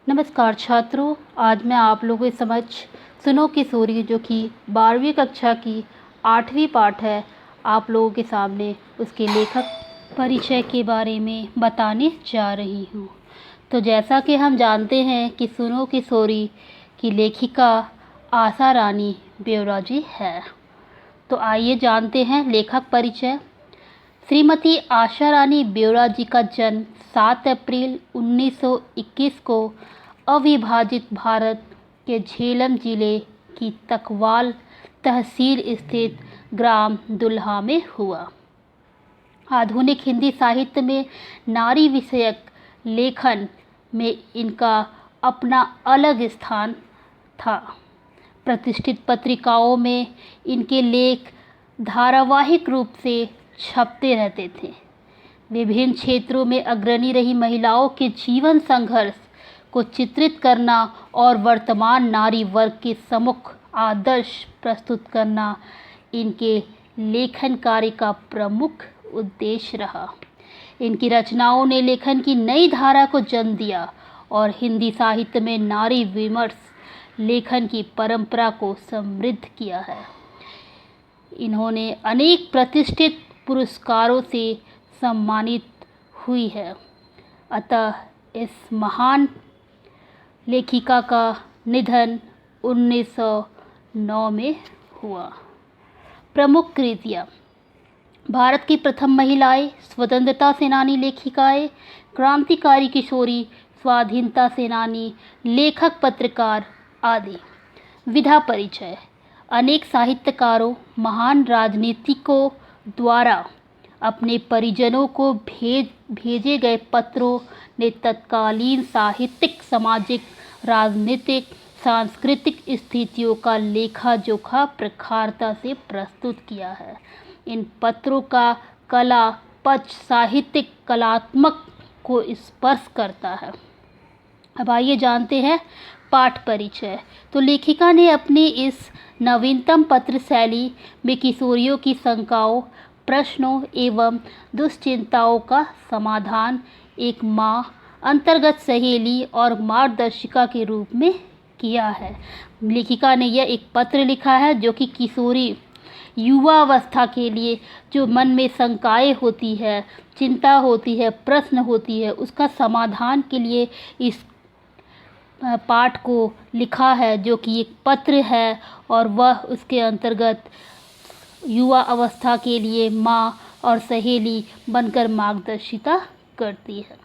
नमस्कार छात्रों, आज मैं आप लोगों के समक्ष सुनो किशोरी जो कि 12वीं कक्षा की 8वीं पाठ है, आप लोगों के सामने उसके लेखक परिचय के बारे में बताने जा रही हूँ। तो जैसा कि हम जानते हैं कि सुनो किशोरी की लेखिका आशा रानी ब्योरा जी है। तो आइए जानते हैं लेखक परिचय। श्रीमती आशा रानी ब्योरा जी का जन्म 7 अप्रैल 1921 को अविभाजित भारत के झेलम जिले की तकवाल तहसील स्थित ग्राम दुल्हा में हुआ। आधुनिक हिंदी साहित्य में नारी विषयक लेखन में इनका अपना अलग स्थान था। प्रतिष्ठित पत्रिकाओं में इनके लेख धारावाहिक रूप से छपते रहते थे। विभिन्न क्षेत्रों में अग्रणी रही महिलाओं के जीवन संघर्ष को चित्रित करना और वर्तमान नारी वर्ग के सम्मुख आदर्श प्रस्तुत करना इनके लेखन कार्य का प्रमुख उद्देश्य रहा। इनकी रचनाओं ने लेखन की नई धारा को जन्म दिया और हिंदी साहित्य में नारी विमर्श लेखन की परंपरा को समृद्ध किया है। इन्होंने अनेक प्रतिष्ठित पुरस्कारों से सम्मानित हुई है। अतः इस महान लेखिका का निधन 1909 में हुआ। प्रमुख कृतियाँ: भारत की प्रथम महिलाएं, स्वतंत्रता सेनानी लेखिकाएं, क्रांतिकारी किशोरी, स्वाधीनता सेनानी, लेखक पत्रकार आदि। विधा परिचय: अनेक साहित्यकारों, महान राजनीतिकों द्वारा अपने परिजनों को भेजे गए पत्रों ने तत्कालीन साहित्यिक, सामाजिक, राजनीतिक, सांस्कृतिक स्थितियों का लेखा जोखा प्रखरता से प्रस्तुत किया है। इन पत्रों का कला पक्ष साहित्यिक कलात्मक को स्पर्श करता है। अब आइए जानते हैं पाठ परिचय। तो लेखिका ने अपनी इस नवीनतम पत्र शैली में किशोरियों की शंकाओं, प्रश्नों एवं दुश्चिंताओं का समाधान एक माँ, अंतर्गत सहेली और मार्गदर्शिका के रूप में किया है। लेखिका ने यह एक पत्र लिखा है जो कि किशोरी युवा अवस्था के लिए जो मन में शंकाएं होती है, चिंता होती है, प्रश्न होती है, उसका समाधान के लिए इस पाठ को लिखा है, जो कि एक पत्र है और वह उसके अंतर्गत युवा अवस्था के लिए माँ और सहेली बनकर मार्गदर्शिता करती है।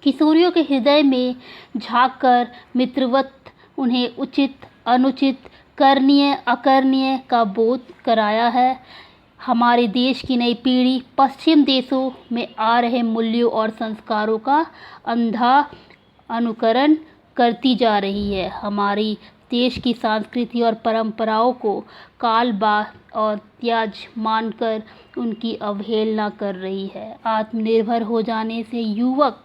किशोरियों के हृदय में झांककर मित्रवत उन्हें उचित, अनुचित, करणीय, अकरणीय का बोध कराया है। हमारे देश की नई पीढ़ी पश्चिम देशों में आ रहे मूल्यों और संस्कारों का अंधा अनुकरण करती जा रही है। हमारी देश की संस्कृति और परंपराओं को कालबाह्य और त्याज्य मानकर उनकी अवहेलना कर रही है। आत्मनिर्भर हो जाने से युवक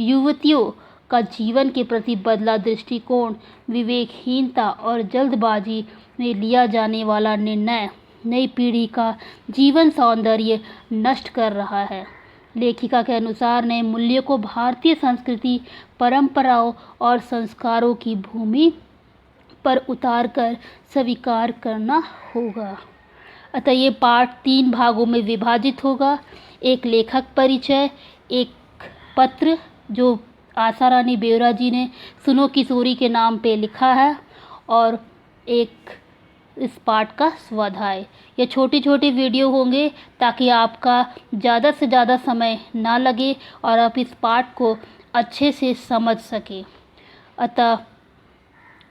युवतियों का जीवन के प्रति बदला दृष्टिकोण, विवेकहीनता और जल्दबाजी में लिया जाने वाला निर्णय नई पीढ़ी का जीवन सौंदर्य नष्ट कर रहा है। लेखिका के अनुसार नए मूल्यों को भारतीय संस्कृति, परंपराओं और संस्कारों की भूमि पर उतारकर स्वीकार करना होगा। अतः ये पाठ 3 भागों में विभाजित होगा। एक लेखक परिचय, एक पत्र जो आशा रानी ब्योरा जी ने सुनो किशोरी के नाम पे लिखा है, और एक इस पाठ का स्वाध्याय। ये छोटे छोटे वीडियो होंगे ताकि आपका ज़्यादा से ज़्यादा समय ना लगे और आप इस पाठ को अच्छे से समझ सकें। अतः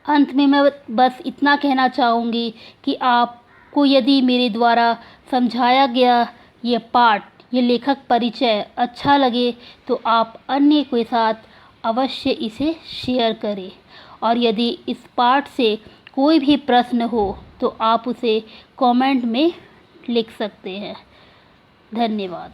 अंत में मैं बस इतना कहना चाहूँगी कि आपको यदि मेरे द्वारा समझाया गया ये पाठ, ये लेखक परिचय अच्छा लगे तो आप अन्य के साथ अवश्य इसे शेयर करें। और यदि इस पाठ से कोई भी प्रश्न हो तो आप उसे कमेंट में लिख सकते हैं। धन्यवाद।